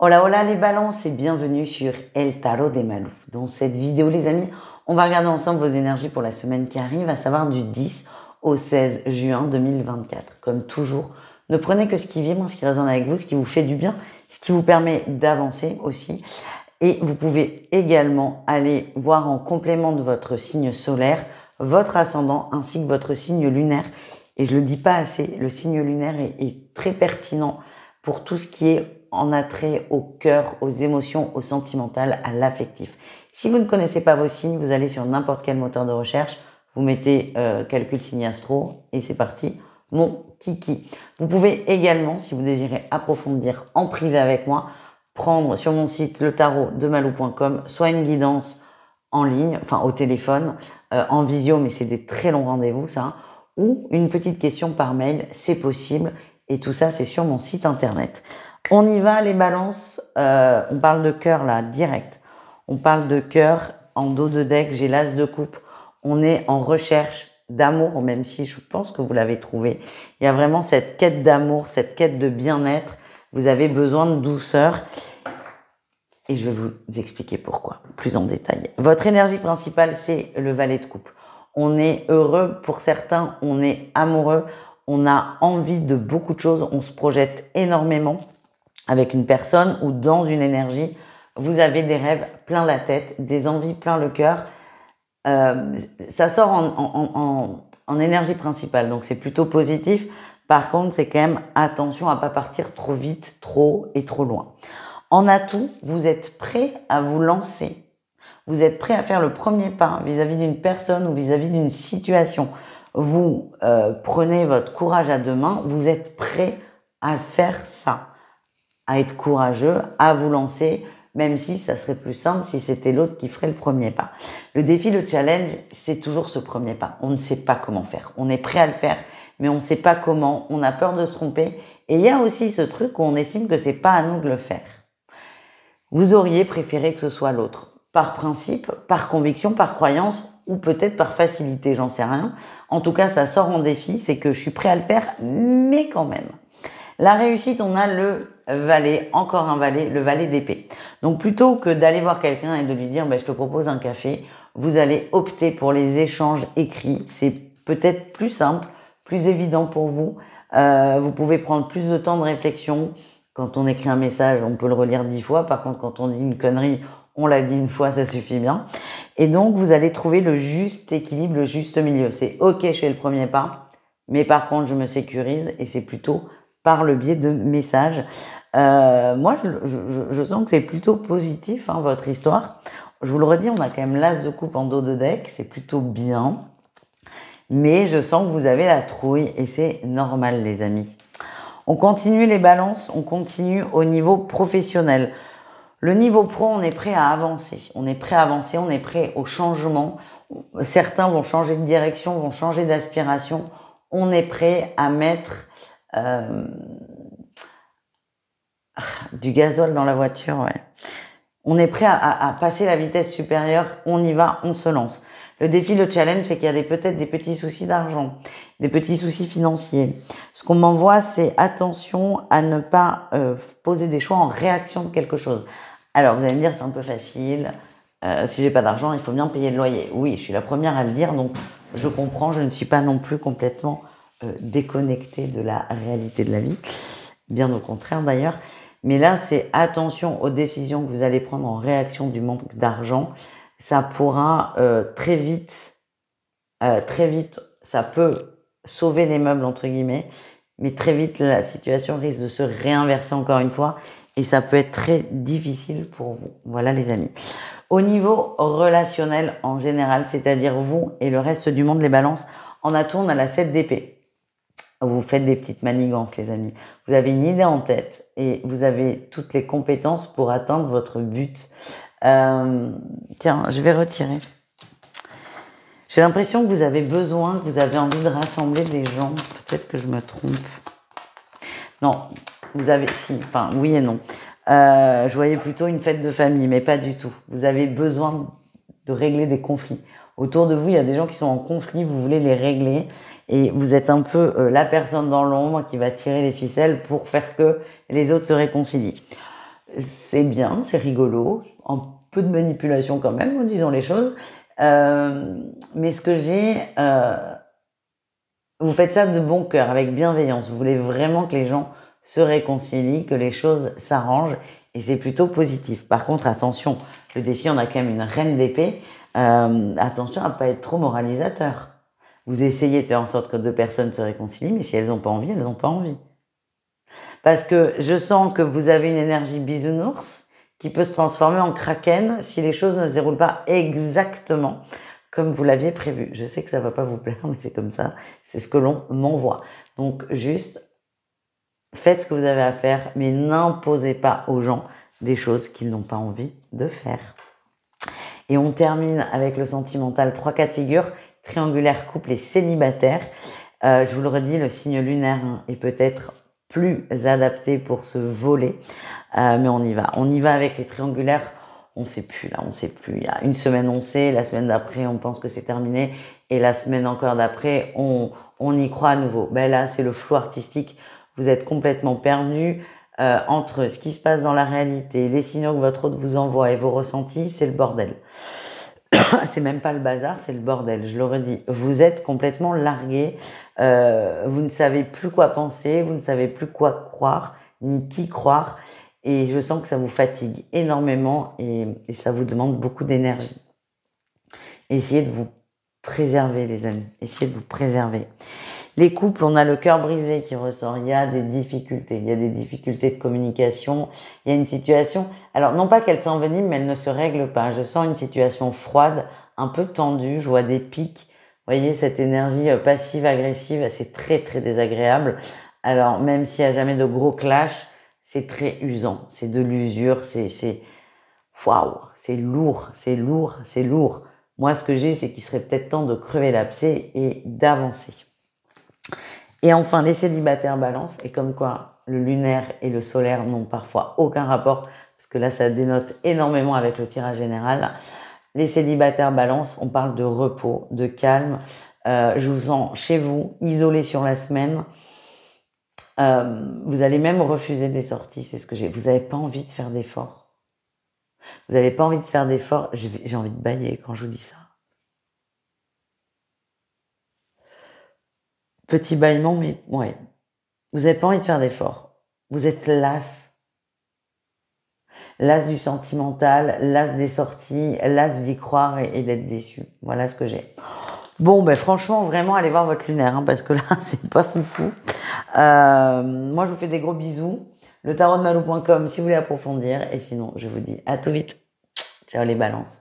Hola hola les balances et bienvenue sur El Tarot des Malou. Dans cette vidéo les amis, on va regarder ensemble vos énergies pour la semaine qui arrive, à savoir du 10 au 16 juin 2024. Comme toujours, ne prenez que ce qui vibre, ce qui résonne avec vous, ce qui vous fait du bien, ce qui vous permet d'avancer aussi. Et vous pouvez également aller voir en complément de votre signe solaire, votre ascendant ainsi que votre signe lunaire. Et je le dis pas assez, le signe lunaire est très pertinent pour tout ce qui est en attrait au cœur, aux émotions, au sentimental, à l'affectif. Si vous ne connaissez pas vos signes, vous allez sur n'importe quel moteur de recherche, vous mettez calcul signe astro et c'est parti, mon kiki. Vous pouvez également, si vous désirez approfondir en privé avec moi, prendre sur mon site letarotdemalou.com soit une guidance en ligne, enfin au téléphone, en visio, mais c'est des très longs rendez-vous ça, ou une petite question par mail, c'est possible, et tout ça c'est sur mon site internet. On y va les balances, on parle de cœur là, direct. On parle de cœur, en dos de deck, j'ai l'as de coupe. On est en recherche d'amour, même si je pense que vous l'avez trouvé. Il y a vraiment cette quête d'amour, cette quête de bien-être. Vous avez besoin de douceur. Et je vais vous expliquer pourquoi, plus en détail. Votre énergie principale, c'est le valet de coupe. On est heureux, pour certains, on est amoureux, on a envie de beaucoup de choses, on se projette énormément avec une personne ou dans une énergie. Vous avez des rêves plein la tête, des envies plein le cœur. Ça sort en énergie principale, donc c'est plutôt positif. Par contre, c'est quand même attention à pas partir trop vite, trop et trop loin. En atout, vous êtes prêt à vous lancer. Vous êtes prêt à faire le premier pas vis-à-vis d'une personne ou vis-à-vis d'une situation. Vous prenez votre courage à deux mains, vous êtes prêt à faire ça, à être courageux, à vous lancer, même si ça serait plus simple si c'était l'autre qui ferait le premier pas. Le défi, le challenge, c'est toujours ce premier pas. On ne sait pas comment faire. On est prêt à le faire, mais on ne sait pas comment. On a peur de se tromper. Et il y a aussi ce truc où on estime que c'est pas à nous de le faire. Vous auriez préféré que ce soit l'autre. Par principe, par conviction, par croyance, ou peut-être par facilité, j'en sais rien. En tout cas, ça sort en défi, c'est que je suis prêt à le faire, mais quand même. La réussite, on a le valet, encore un valet, le valet d'épée. Donc plutôt que d'aller voir quelqu'un et de lui dire je te propose un café, vous allez opter pour les échanges écrits. C'est peut-être plus simple, plus évident pour vous. Vous pouvez prendre plus de temps de réflexion. Quand on écrit un message, on peut le relire 10 fois. Par contre, quand on dit une connerie, on l'a dit une fois, ça suffit bien. Et donc, vous allez trouver le juste équilibre, le juste milieu. C'est ok, je fais le premier pas, mais par contre, je me sécurise et c'est plutôt par le biais de messages. Moi, je sens que c'est plutôt positif, votre histoire. Je vous le redis, on a quand même l'as de coupe en dos de deck, c'est plutôt bien. Mais je sens que vous avez la trouille et c'est normal, les amis. On continue les balances, on continue au niveau professionnel. Le niveau pro, on est prêt à avancer. On est prêt à avancer, on est prêt au changement. Certains vont changer de direction, vont changer d'aspiration. On est prêt à mettre du gazole dans la voiture, ouais. On est prêt à passer la vitesse supérieure, on y va, on se lance. Le défi, le challenge, c'est qu'il y a peut-être des petits soucis d'argent, des petits soucis financiers. Ce qu'on m'envoie, c'est attention à ne pas poser des choix en réaction de quelque chose. Alors, vous allez me dire, c'est un peu facile. Si j'ai pas d'argent, il faut bien payer le loyer. Oui, je suis la première à le dire, donc je comprends, je ne suis pas non plus complètement déconnectée de la réalité de la vie. Bien au contraire d'ailleurs. Mais là, c'est attention aux décisions que vous allez prendre en réaction du manque d'argent. Ça pourra très vite, ça peut sauver les meubles entre guillemets, mais très vite la situation risque de se réinverser encore une fois et ça peut être très difficile pour vous. Voilà les amis. Au niveau relationnel en général, c'est-à-dire vous et le reste du monde, les balances, en atout, on a la 7 d'épée. Vous faites des petites manigances, les amis. Vous avez une idée en tête et vous avez toutes les compétences pour atteindre votre but. Tiens, je vais retirer. J'ai l'impression que vous avez besoin, que vous avez envie de rassembler des gens. Peut-être que je me trompe. Non, vous avez... Si, enfin, oui et non. Je voyais plutôt une fête de famille, mais pas du tout. Vous avez besoin de régler des conflits. Autour de vous, il y a des gens qui sont en conflit, vous voulez les régler. Et vous êtes un peu la personne dans l'ombre qui va tirer les ficelles pour faire que les autres se réconcilient. c'est bien, c'est rigolo, un peu de manipulation quand même, en disant les choses. Mais ce que vous faites ça de bon cœur, avec bienveillance. Vous voulez vraiment que les gens se réconcilient, que les choses s'arrangent, et c'est plutôt positif. Par contre, attention, le défi, on a quand même une reine d'épée. Attention à ne pas être trop moralisateur. Vous essayez de faire en sorte que deux personnes se réconcilient, mais si elles n'ont pas envie, elles n'ont pas envie. Parce que je sens que vous avez une énergie bisounours qui peut se transformer en kraken si les choses ne se déroulent pas exactement comme vous l'aviez prévu. Je sais que ça va pas vous plaire, mais c'est comme ça. C'est ce que l'on m'envoie. Donc, juste, faites ce que vous avez à faire, mais n'imposez pas aux gens des choses qu'ils n'ont pas envie de faire. Et on termine avec le sentimental, 3 cas de figure, triangulaire, couple et célibataire. Je vous le redis, le signe lunaire est peut-être plus adapté pour ce volet, mais on y va. On y va avec les triangulaires. On sait plus là, on sait plus. Il y a une semaine on sait, la semaine d'après on pense que c'est terminé, et la semaine encore d'après on y croit à nouveau. Ben là c'est le flou artistique. Vous êtes complètement perdu entre ce qui se passe dans la réalité, les signaux que votre hôte vous envoie et vos ressentis, c'est le bordel. C'est même pas le bazar, c'est le bordel. Je l'aurais dit. Vous êtes complètement largué. Vous ne savez plus quoi penser, vous ne savez plus quoi croire, ni qui croire. Et je sens que ça vous fatigue énormément et ça vous demande beaucoup d'énergie. Essayez de vous préserver, les amis. Essayez de vous préserver. Les couples, on a le cœur brisé qui ressort. Il y a des difficultés. Il y a des difficultés de communication. Il y a une situation. Alors, non pas qu'elle s'envenime, mais elle ne se règle pas. Je sens une situation froide, un peu tendue. Je vois des pics. Vous voyez, cette énergie passive-agressive, c'est très, très désagréable. Alors, même s'il n'y a jamais de gros clash, c'est très usant. C'est de l'usure. Waouh, c'est lourd, c'est lourd, c'est lourd. Moi, ce que j'ai, c'est qu'il serait peut-être temps de crever l'abcès et d'avancer. Et enfin, les célibataires balance, et comme quoi le lunaire et le solaire n'ont parfois aucun rapport, parce que là, ça dénote énormément avec le tirage général. Les célibataires balance, on parle de repos, de calme. Je vous sens chez vous, isolé sur la semaine. Vous allez même refuser des sorties, c'est ce que j'ai. Vous n'avez pas envie de faire d'efforts. Vous n'avez pas envie de faire d'efforts. J'ai envie de bâiller quand je vous dis ça. Petit bâillement, mais ouais. Vous n'avez pas envie de faire d'efforts. Vous êtes las. Las du sentimental, las des sorties, las d'y croire et d'être déçu. Voilà ce que j'ai. Bon, ben franchement, vraiment, allez voir votre lunaire, hein, parce que là, c'est pas foufou. Moi, je vous fais des gros bisous. Le tarotdemalou.com si vous voulez approfondir. Et sinon, je vous dis à tout vite. Ciao les balances.